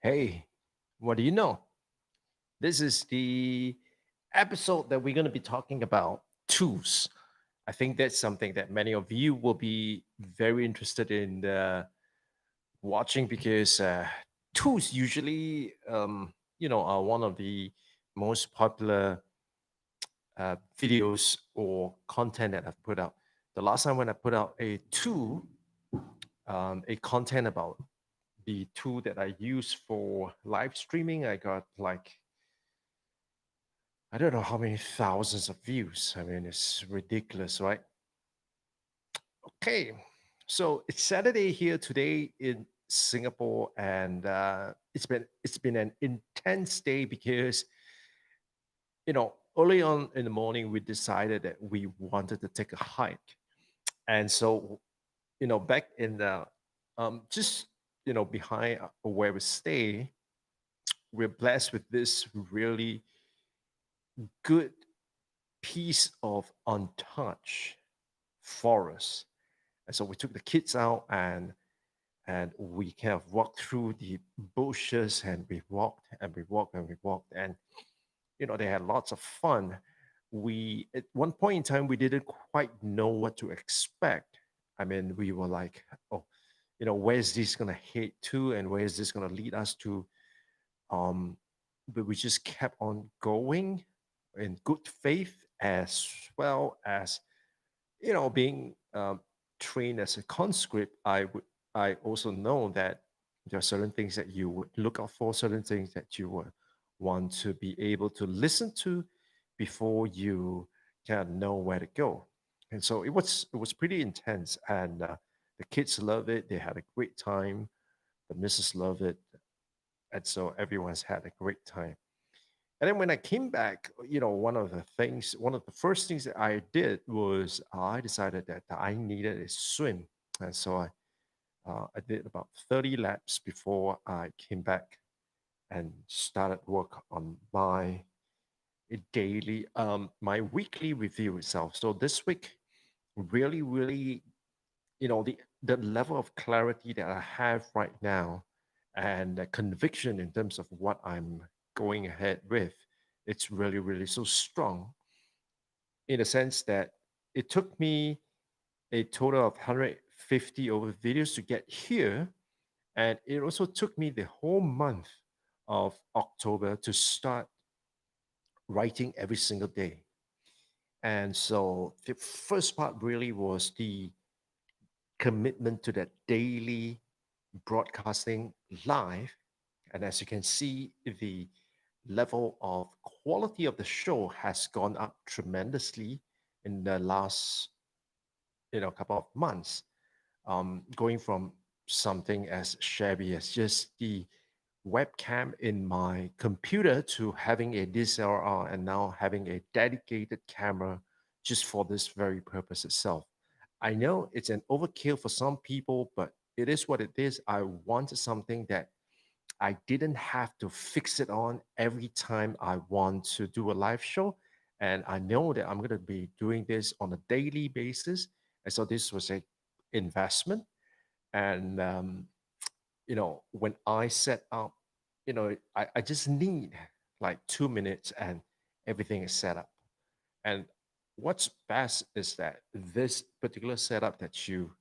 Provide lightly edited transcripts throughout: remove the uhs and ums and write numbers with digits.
Hey, what do you know? This is the episode that we're going to be talking about tools. I think that's something that many of you will be very interested in watching because tools usually, are one of the most popular videos or content that I've put out. The last time when I put out a tool, a content about the tool that I use for live streaming, I got like I don't know how many thousands of views. I mean, it's ridiculous, right? Okay, so it's Saturday here today in Singapore, and it's been an intense day because early on in the morning we decided that we wanted to take a hike, and so back in the just behind where we stay, we're blessed with this really good piece of untouched forest. And so we took the kids out and we kind of walked through the bushes and we walked and we walked and we walked and they had lots of fun. We at one point in time we didn't quite know what to expect. I mean, we were like, oh, where's this gonna head to and where is this gonna lead us to? Um, but we just kept on going in good faith as well as being trained as a conscript, I also know that there are certain things that you would look out for, certain things that you would want to be able to listen to before you kind of know where to go. And so it was pretty intense, and the kids love it. They had a great time. The missus loved it, and so everyone's had a great time. And then when I came back, one of the first things that I did was I decided that I needed a swim. And so I did about 30 laps before I came back and started work on my weekly review itself. So this week, really, really, the level of clarity that I have right now and the conviction in terms of what I'm going ahead with, it's really, really so strong in the sense that it took me a total of 150 over videos to get here. And it also took me the whole month of October to start writing every single day. And so the first part really was the commitment to that daily broadcasting live. And as you can see, the level of quality of the show has gone up tremendously in the last couple of months, going from something as shabby as just the webcam in my computer to having a DSLR and now having a dedicated camera just for this very purpose itself. I know it's an overkill for some people, but it is what it is. I wanted something that I didn't have to fix it on every time I want to do a live show. And I know that I'm going to be doing this on a daily basis. And so this was a investment. And, when I set up, I just need like 2 minutes and everything is set up. And what's best is that this particular setup that you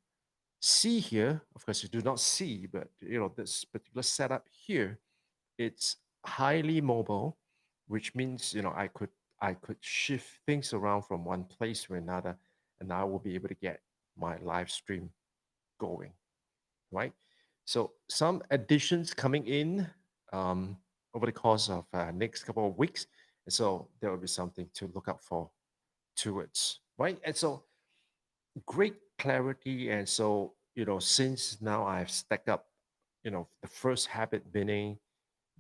see here, of course, you do not see, but this particular setup here, it's highly mobile, which means I could shift things around from one place to another, and I will be able to get my live stream going, right? So some additions coming in um, over the course of next couple of weeks, and so there will be something to look out for towards, right? And so great clarity, and so since now I've stacked up, the first habit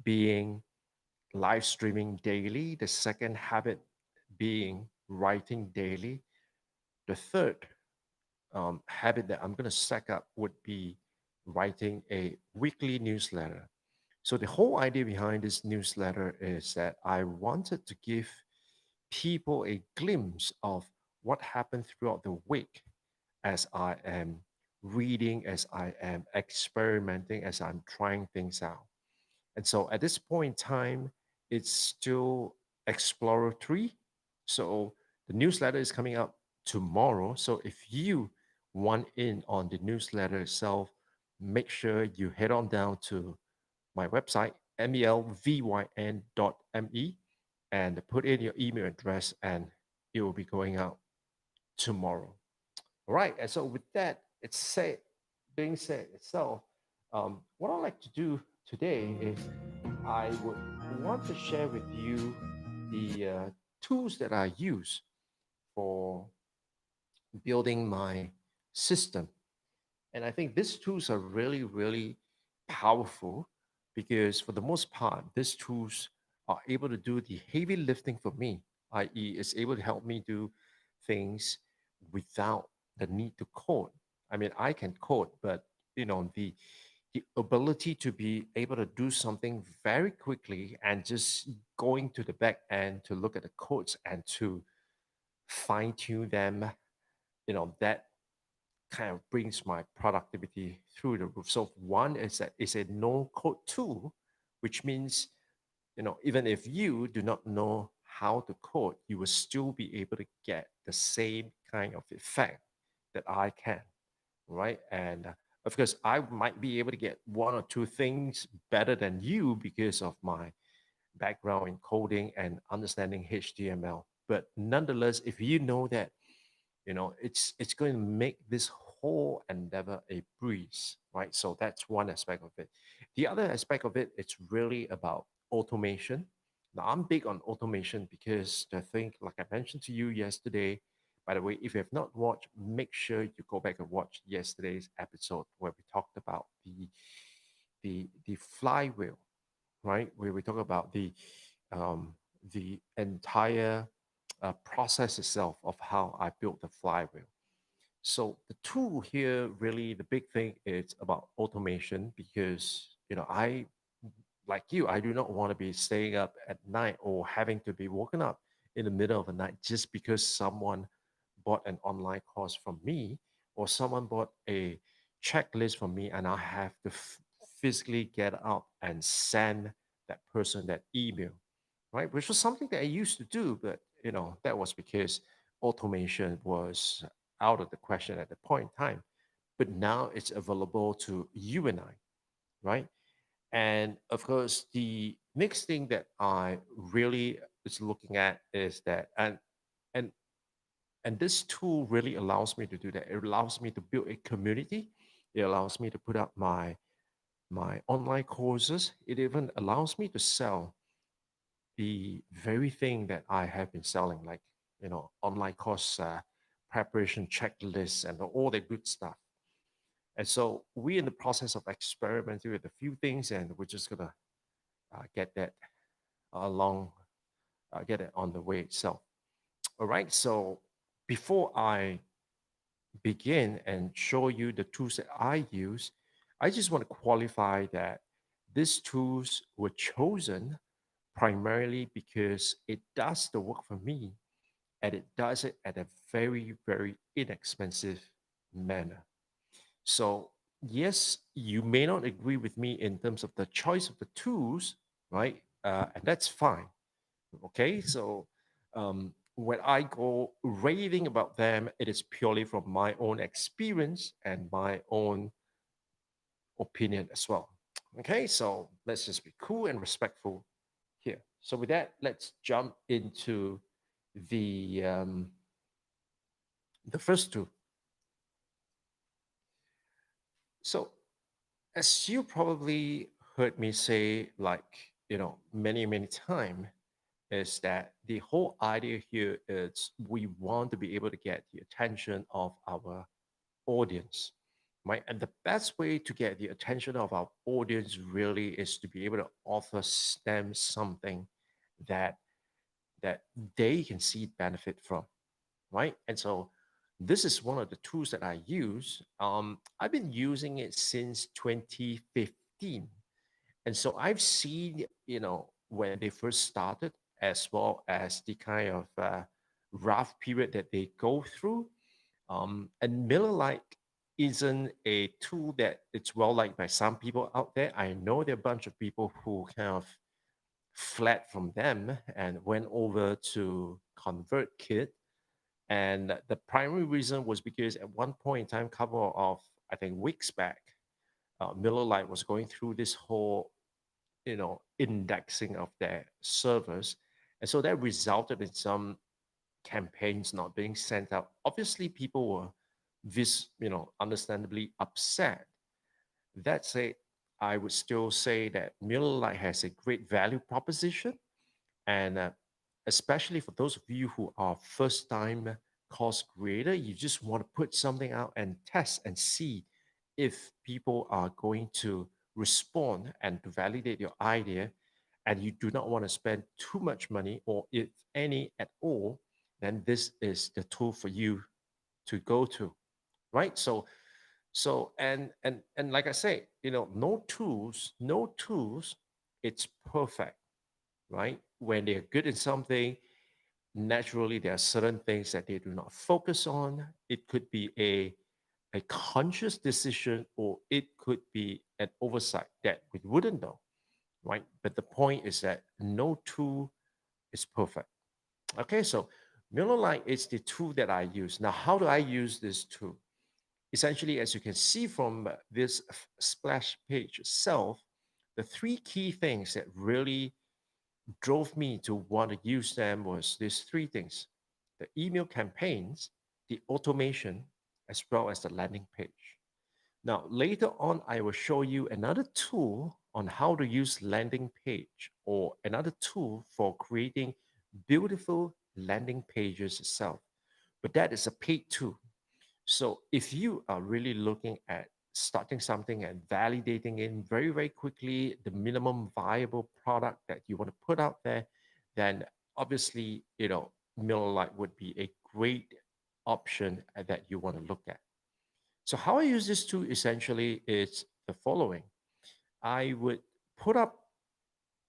being live streaming daily, the second habit being writing daily, the third habit that I'm going to stack up would be writing a weekly newsletter. So the whole idea behind this newsletter is that I wanted to give people a glimpse of what happened throughout the week as I am reading, as I am experimenting, as I'm trying things out. And so at this point in time, it's still exploratory. So the newsletter is coming out tomorrow. So if you want in on the newsletter itself, make sure you head on down to my website, melvyn.me, and put in your email address, and it will be going out tomorrow. All right. And so with that, it's said, being said itself, what I'd like to do today is I would want to share with you the tools that I use for building my system. And I think these tools are really, really powerful because, for the most part, these tools are able to do the heavy lifting for me, i.e., it's able to help me do things without the need to code. I mean, I can code, but the ability to be able to do something very quickly and just going to the back end to look at the codes and to fine tune them, that kind of brings my productivity through the roof. So one is that it's a no code tool, which means, even if you do not know how to code, you will still be able to get the same kind of effect that I can, right? And of course, I might be able to get one or two things better than you because of my background in coding and understanding HTML. But nonetheless, if you know that, it's going to make this whole endeavor a breeze, right? So that's one aspect of it. The other aspect of it, it's really about automation. Now, I'm big on automation because I think, like I mentioned to you yesterday, by the way, if you have not watched, make sure you go back and watch yesterday's episode where we talked about the flywheel, right? Where we talk about um, the entire process itself of how I built the flywheel. So the tool here, really, the big thing is about automation because, I, like you, I do not want to be staying up at night or having to be woken up in the middle of the night just because someone bought an online course from me or someone bought a checklist from me, and I have to physically get up and send that person that email, right? Which was something that I used to do, but that was because automation was out of the question at the point in time. But now it's available to you and I, right? And of course, the next thing that I really is looking at is that, and and this tool really allows me to do that. It allows me to build a community. It allows me to put up my online courses. It even allows me to sell the very thing that I have been selling, like online course preparation checklists and all the good stuff. And so we're in the process of experimenting with a few things, and we're just gonna get that along, get it on the way itself. All right. So before I begin and show you the tools that I use, I just want to qualify that these tools were chosen primarily because it does the work for me, and it does it at a very, very inexpensive manner. So, yes, you may not agree with me in terms of the choice of the tools, right? And that's fine. Okay. So, when I go raving about them, it is purely from my own experience and my own opinion as well. Okay. So, let's just be cool and respectful here. So, with that, let's jump into the um, the first two. So, as you probably heard me say, like, many, many times, is that the whole idea here is we want to be able to get the attention of our audience, right? And the best way to get the attention of our audience really is to be able to offer them something that that they can see benefit from, right? And so this is one of the tools that I use. I've been using it since 2015. And so I've seen, when they first started, as well as the kind of rough period that they go through. And Milllight isn't a tool that it's well liked by some people out there. I know there are a bunch of people who kind of fled from them and went over to Convertkit. And the primary reason was because at one point in time, couple of I think weeks back, Milllight was going through this whole indexing of their servers, and so that resulted in some campaigns not being sent out. Obviously, people were understandably upset. That said, I would still say that Miller Lite has a great value proposition, and especially for those of you who are first time course creator, you just want to put something out and test and see if people are going to respond and to validate your idea, and you do not want to spend too much money or if any at all, then this is the tool for you to go to, right? And like I say, no tools, it's perfect, right? When they're good in something, naturally there are certain things that they do not focus on. It could be a conscious decision, or it could be an oversight that we wouldn't know, right? But the point is that no tool is perfect. Okay, so Milllight is the tool that I use. Now, how do I use this tool? Essentially, as you can see from this splash page itself, the three key things that really drove me to want to use them was these three things: the email campaigns, the automation, as well as the landing page. Now, later on, I will show you another tool on how to use landing page, or another tool for creating beautiful landing pages itself. But that is a paid tool. So if you are really looking at starting something and validating it very, very quickly, the minimum viable product that you want to put out there, then obviously, Miller Lite would be a great option that you want to look at. So how I use this tool essentially is the following. I would put up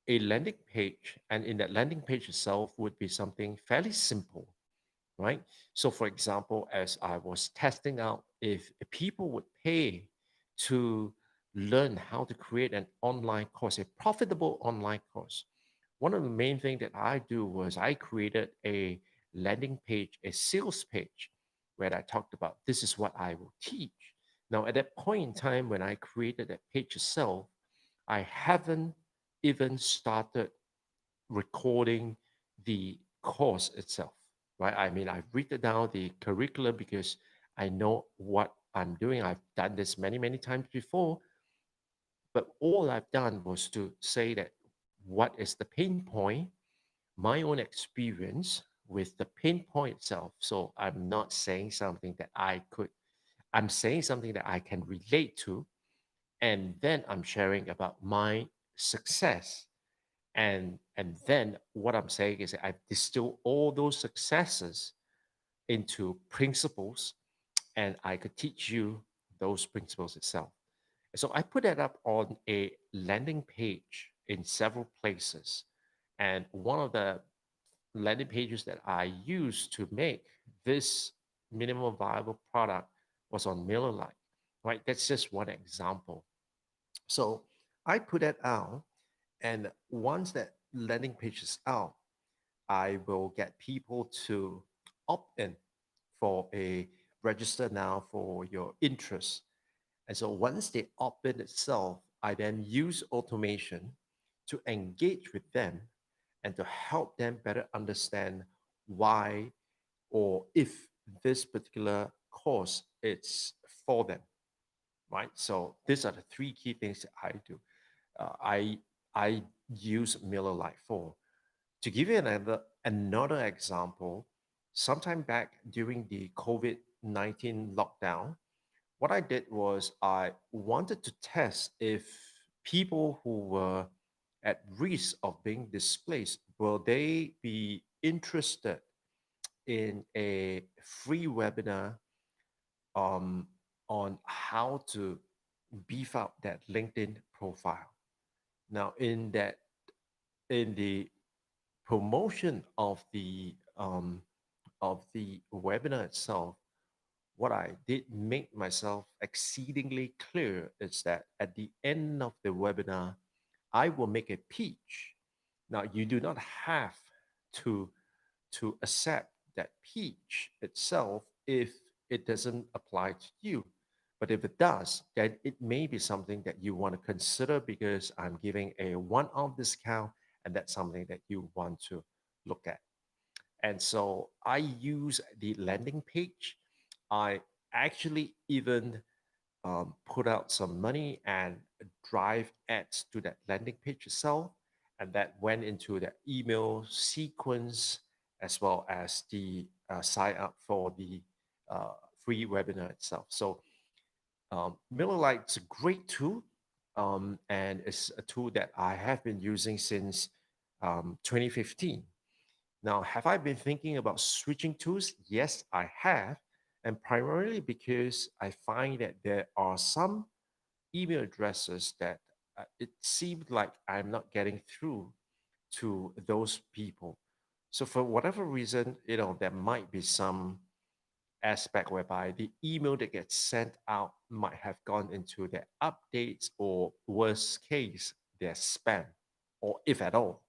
a landing page, and in that landing page itself would be something fairly simple, right? So, for example, as I was testing out if people would pay to learn how to create an online course, a profitable online course, one of the main things that I do was I created a landing page, a sales page, where I talked about this is what I will teach. Now, at that point in time when I created that page itself, I haven't even started recording the course itself, right? I mean, I've written down the curriculum because I know what I'm doing. I've done this many, many times before, but all I've done was to say that what is the pain point, my own experience with the pain point itself. So I'm not saying something that I'm saying something that I can relate to. And then I'm sharing about my success. And then what I'm saying is that I've distilled all those successes into principles, and I could teach you those principles itself. So I put that up on a landing page in several places. And one of the landing pages that I used to make this minimum viable product was on MailerLite, right? That's just one example. So I put that out, and once that landing page is out, I will get people to opt in for a register now for your interest. And so once they opt in itself, I then use automation to engage with them and to help them better understand why or if this particular course is for them, right? So these are the three key things that I do. I use Miller Lite for. To give you another example, sometime back during the COVID-19 lockdown, what I did was I wanted to test if people who were at risk of being displaced will they be interested in a free webinar um, on how to beef up that LinkedIn profile. Now, in the promotion of the webinar itself, what I did make myself exceedingly clear is that at the end of the webinar, I will make a pitch. Now, you do not have to, to accept that pitch itself if it doesn't apply to you. But if it does, then it may be something that you want to consider because I'm giving a one-off discount, and that's something that you want to look at. And so I use the landing page. I actually even put out some money and drive ads to that landing page itself. And that went into the email sequence as well as the sign up for the free webinar itself. So Milllight is a great tool, and it's a tool that I have been using since 2015. Now, have I been thinking about switching tools? Yes, I have. And primarily because I find that there are some email addresses that it seemed like I'm not getting through to those people. So for whatever reason, there might be some aspect whereby the email that gets sent out might have gone into their updates, or worst case, their spam, or if at all,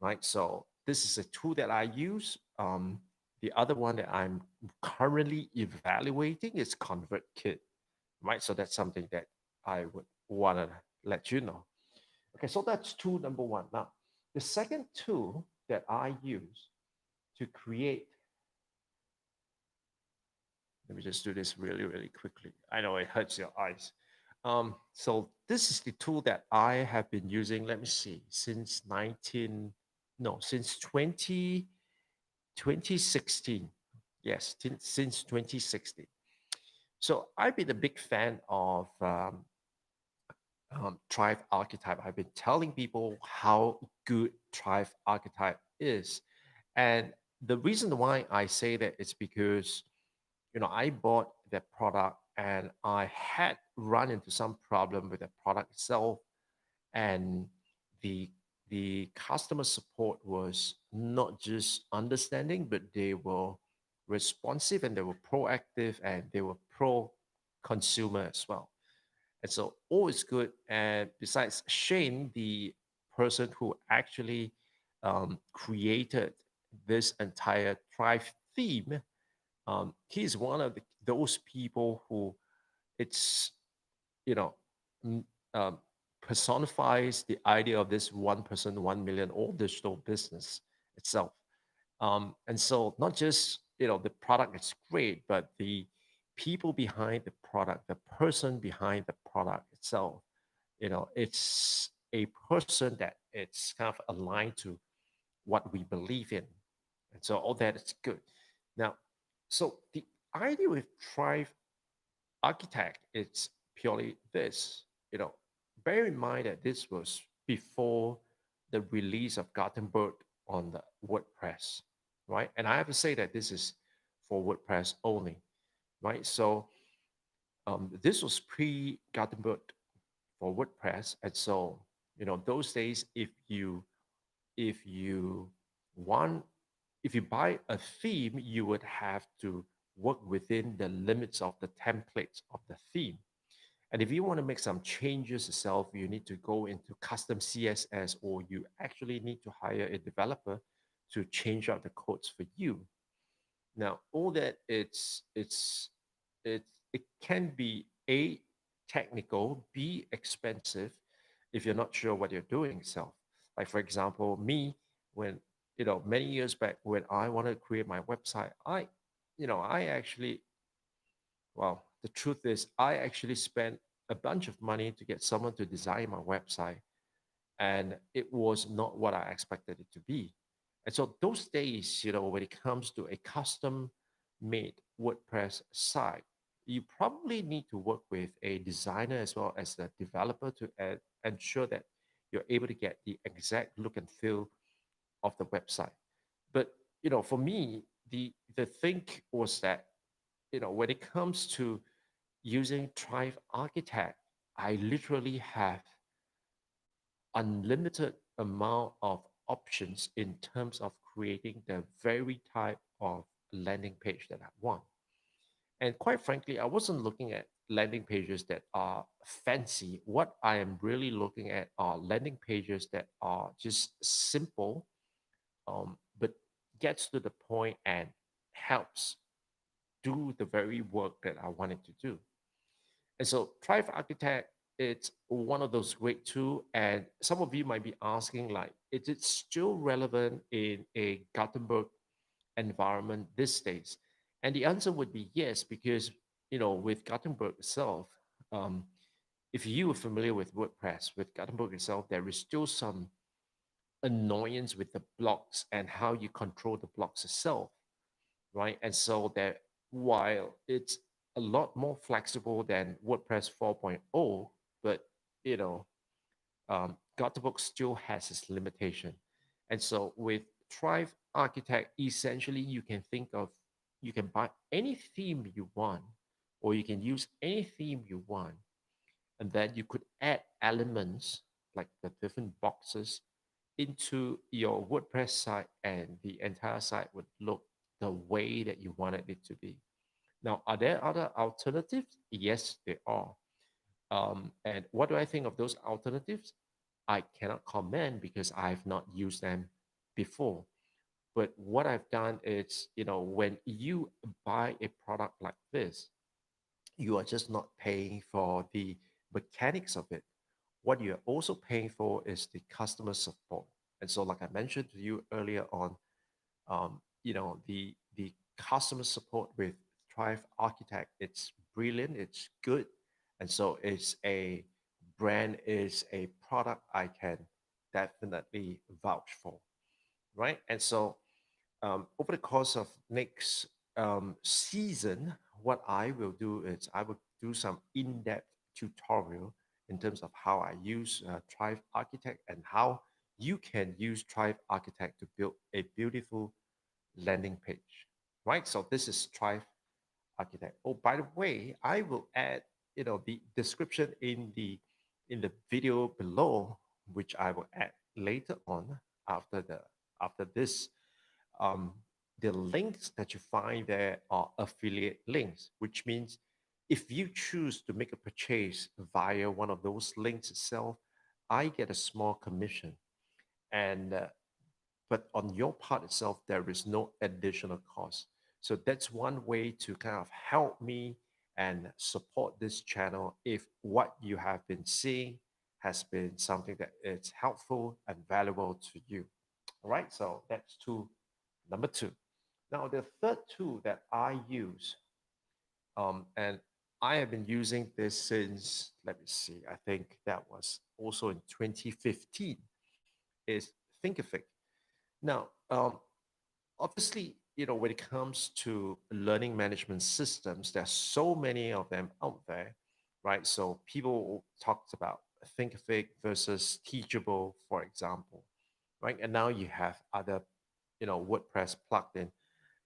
right? So this is a tool that I use. The other one that I'm currently evaluating is Convertkit, right? So that's something that I would want to let you know. Okay, so that's tool number one. Now, the second tool that I use to create, let me just do this really, really quickly. I know it hurts your eyes. So this is the tool that I have been using, let me see, since 19, no, since 2016. Yes, since 2016. So I've been a big fan of Thrive Archetype. I've been telling people how good Thrive Archetype is. And the reason why I say that is because, I bought that product and I had run into some problem with the product itself. And the the customer support was not just understanding, but they were responsive and they were proactive and they were pro consumer as well. And so all is good. And besides Shane, the person who actually created this entire Thrive theme, he's one of those people who it's, you know, m- um, personifies the idea of this 1%, 1 million all digital business itself. And so not just, the product is great, but the people behind the product, the person behind the product itself, it's a person that it's kind of aligned to what we believe in. And so all that is good. Now, so the idea with Thrive Architect, it's purely this, bear in mind that this was before the release of Gutenberg on the WordPress, right? And I have to say that this is for WordPress only, right? So this was pre-Gutenberg for WordPress. And so, those days, if you want if you buy a theme, you would have to work within the limits of the templates of the theme. And if you want to make some changes yourself, you need to go into custom CSS, or you actually need to hire a developer to change out the codes for you. Now, all that it can be A, technical, B, expensive if you're not sure what you're doing itself. Like for example, me, when many years back when I wanted to create my website, I actually, well, the truth is I actually spent a bunch of money to get someone to design my website, and it was not what I expected it to be. And so those days, when it comes to a custom made WordPress site, you probably need to work with a designer as well as a developer to ensure that you're able to get the exact look and feel of the website. But for me, the thing was that when it comes to using Thrive Architect, I literally have unlimited amount of options in terms of creating the very type of landing page that I want. And quite frankly, I wasn't looking at landing pages that are fancy. What I am really looking at are landing pages that are just simple, but gets to the point and helps do the very work that I wanted to do. And so Thrive Architect, it's one of those great tools. And some of you might be asking, like, is it still relevant in a Gutenberg environment these days? And the answer would be yes, because with Gutenberg itself, um, if you are familiar with WordPress, with Gutenberg itself, there is still some annoyance with the blocks and how you control the blocks itself, right? And so that while it's a lot more flexible than WordPress 4.0, but you know, Gutenberg still has its limitation. And so with Thrive Architect, essentially you can buy any theme you want, or you can use any theme you want, and then you could add elements like the different boxes into your WordPress site, and the entire site would look the way that you wanted it to be. Now, are there other alternatives? Yes, there are. And what do I think of those alternatives? I cannot comment because I've not used them before. But what I've done is, when you buy a product like this, you are just not paying for the mechanics of it. What you're also paying for is the customer support. And so, like I mentioned to you earlier on, the customer support with Thrive Architect, it's brilliant, it's good, and so it's a brand, is a product I can definitely vouch for, right? And so over the course of next season, what I will do is I will do some in-depth tutorial in terms of how I use Thrive Architect and how you can use Thrive Architect to build a beautiful landing page, right? So this is Thrive Architect. Oh, by the way, I will add, the description in the video below, which I will add later on after this. Um, the links that you find there are affiliate links, which means if you choose to make a purchase via one of those links itself, I get a small commission. And but on your part itself, there is no additional cost. So that's one way to kind of help me and support this channel if what you have been seeing has been something that is helpful and valuable to you. All right, so that's tool number two. Now, the third tool that I use, and I have been using this since, let me see, I think that was also in 2015, is Thinkific. Now, obviously, when it comes to learning management systems, there's so many of them out there, right? So people talked about Thinkific versus Teachable, for example, right? And now you have other, WordPress plugged in.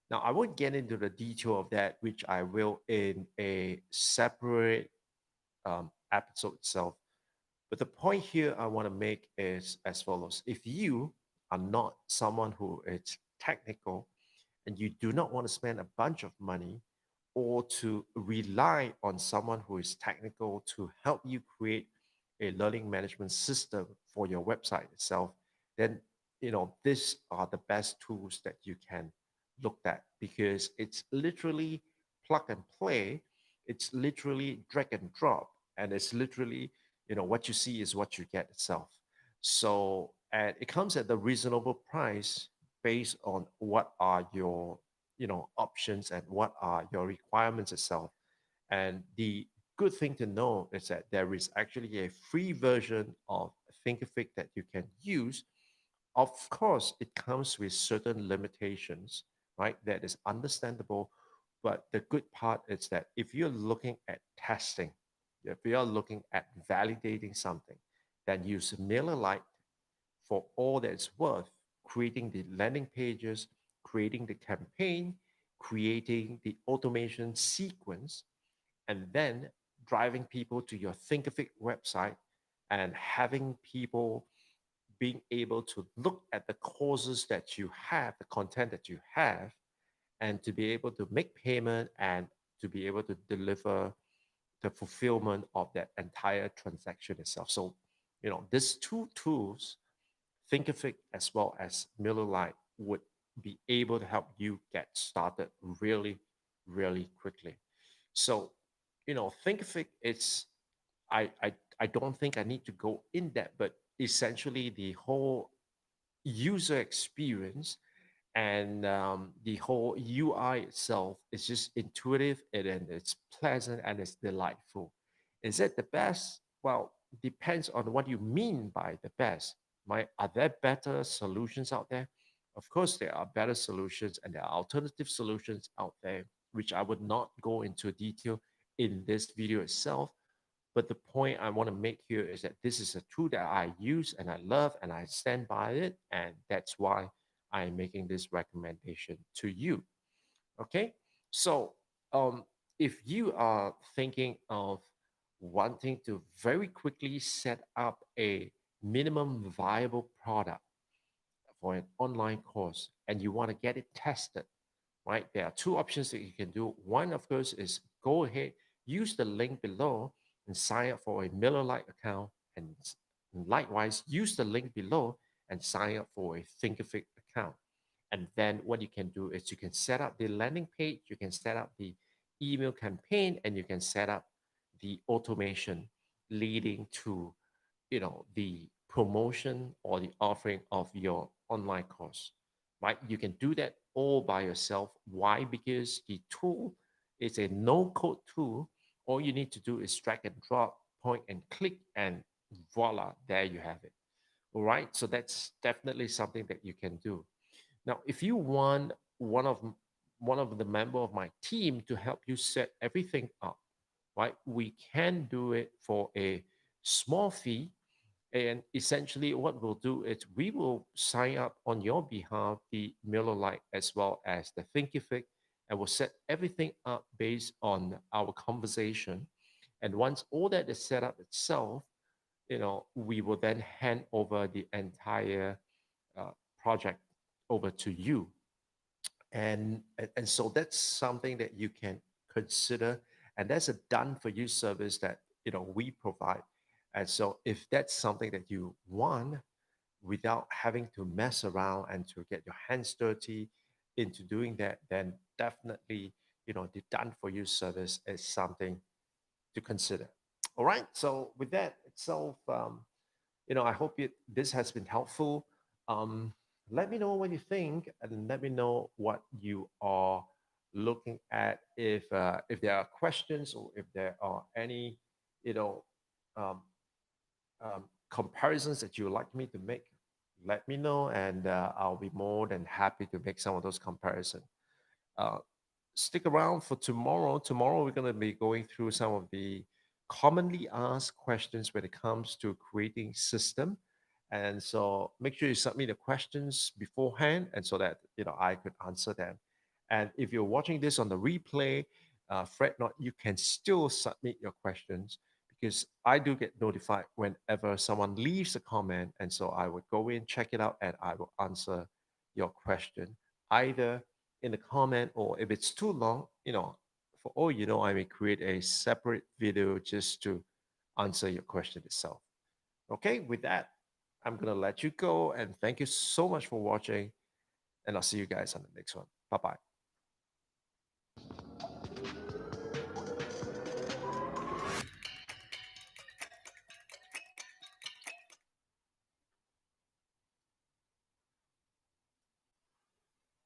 Now, I won't get into the detail of that, which I will in a separate episode itself. But the point here I want to make is as follows. If you are not someone who is technical and you do not want to spend a bunch of money or to rely on someone who is technical to help you create a learning management system for your website itself, then these are the best tools that you can look at, because it's literally plug and play, it's literally drag and drop, and it's literally what you see is what you get itself. So, and it comes at a reasonable price based on what are your options and what are your requirements itself. And the good thing to know is that there is actually a free version of Thinkific that you can use. Of course, it comes with certain limitations, right? That is understandable. But the good part is that if you're looking at testing, if you're looking at validating something, then use Milllight for all that it's worth, creating the landing pages, creating the campaign, creating the automation sequence, and then driving people to your Thinkific website and having people being able to look at the courses that you have, the content that you have, and to be able to make payment and to be able to deliver the fulfillment of that entire transaction itself. So, these two tools, Thinkific as well as Milllight, would be able to help you get started really, really quickly. So, Thinkific, I don't think I need to go in depth, but essentially the whole user experience and the whole UI itself is just intuitive and it's pleasant and it's delightful. Is it the best? Well, depends on what you mean by the best. Are there better solutions out there? Of course, there are better solutions and there are alternative solutions out there, which I would not go into detail in this video itself. But the point I want to make here is that this is a tool that I use and I love and I stand by it. And that's why I'm making this recommendation to you. Okay. So um, if you are thinking of wanting to very quickly set up a minimum viable product for an online course and you want to get it tested, right? There are two options that you can do. One, of course, is go ahead, use the link below and sign up for a Milllight account. And likewise, use the link below and sign up for a Thinkific account. And then what you can do is you can set up the landing page, you can set up the email campaign, and you can set up the automation leading to the promotion or the offering of your online course, right? You can do that all by yourself. Why? Because the tool is a no code tool. All you need to do is drag and drop, point and click, and voila, there you have it. All right, so that's definitely something that you can do. Now if you want one of the member of my team to help you set everything up, right, we can do it for a small fee. And essentially, what we'll do is we will sign up on your behalf the Milllight as well as the Thinkific, and we'll set everything up based on our conversation. And once all that is set up itself, we will then hand over the entire uh, project over to you. And so that's something that you can consider, and that's a done for you service that we provide. And so if that's something that you want without having to mess around and to get your hands dirty into doing that, then definitely the done for you service is something to consider. All right, so with that itself, I hope this has been helpful. Um, Let me know what you think, and let me know what you are looking at. If there are questions or if there are any, you know, um, comparisons that you would like me to make, let me know, and I'll be more than happy to make some of those comparisons. Uh, Stick around for tomorrow. Tomorrow, we're going to be going through some of the commonly asked questions when it comes to creating system. And so make sure you submit the questions beforehand and so that I could answer them. And if you're watching this on the replay, fret not, you can still submit your questions because I do get notified whenever someone leaves a comment. And so I would go in, check it out, and I will answer your question either in the comment, or if it's too long, for all I may create a separate video just to answer your question itself. Okay, with that, I'm gonna let you go and thank you so much for watching, and I'll see you guys on the next one. Bye bye.